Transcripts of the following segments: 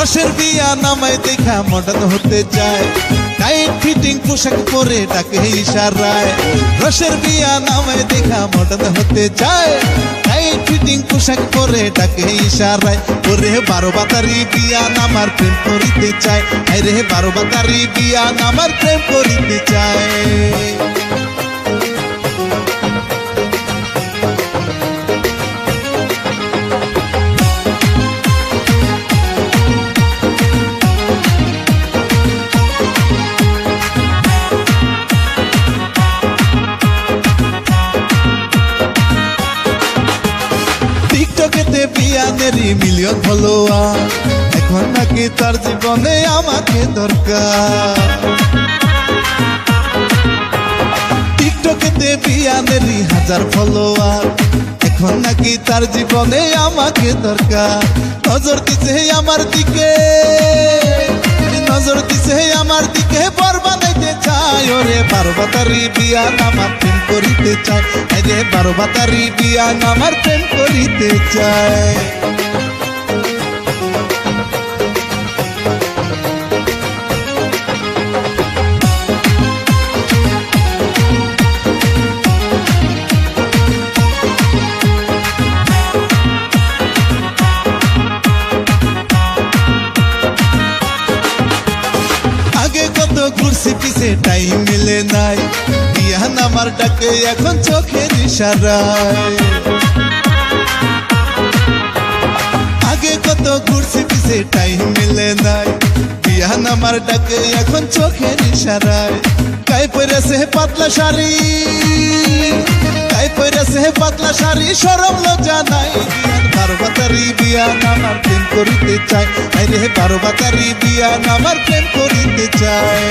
রসের বিয়া নামায় দেখা মডার্ন হতে চায়, টাইট ফিটিং পোশাক পরে ডাকে ইশারায়। রসের বিয়া নামায় দেখা মডার্ন হতে চায়, টাইট ফিটিং পোশাক পরে ডাকে ইশারায়। ওরে 12 বাতারি বিয়া নামার প্রেম করিতে চায়, আরে 12 বাতারি বিয়া নামার প্রেম করিতে চায়। টিকটকেতে বিয়ানেরই মিলিয়ন ফলোয়ার, এখন নাকি তার জীবনে আমাকে দরকার। টিকটকেতে বিয়ানেরই 1000 ফলোয়ার, এখন নাকি তার জীবনে আমাকে দরকার। নজর দিছে আমার দিকে, নজর দিছে আমার দিকে, বর বানাইতে চায়। ওরে 12 বাতারি বিয়া নামার প্রেম করিতে চায়, আরে 12 বাতারি বিয়া নামার প্রেম করিতে চায়। ঘুরছি পিছে টাইম মিলে নাই, বিয়া নামার ডাকে এখন চোখের ইশারায়। আগে কত ঘুরছি পিছে টাইম মিলে নাই, বিয়া নামার ডাকে এখন চোখের ইশারায়। গায়ে পরেছে পাতলা শাড়ি, গায়ে পরেছে পাতলা শাড়ি, শরম লজ্জা নাই। 12 বাতারি বিয়া নামার প্রেম করিতে চায়, আরে 12 বাতারি বিয়া নামার প্রেম করিতে চায়।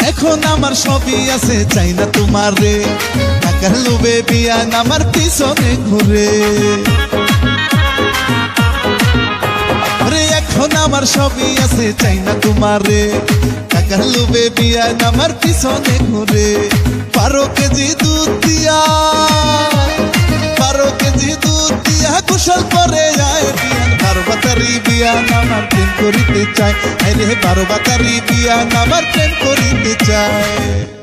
এখন আমার সবই আছে, চাই না তোমারে, টাকার লোভে বিয়া নামার পিছনে ঘুরে। এখন আমার সবই আছে, চাই না তোমারে, টাকার লোভে বিয়া নামার পিছনে ঘুরে। 12 কেজি দুধ দিয়া, 12 কেজি দুধ দিয়া কুশল করে যায় বিয়া। 12 বাতারি বিয়া নামার প্রেম করিতে চায়, আরে 12 বাতারি বিয়া নামার প্রেম করিতে চায়।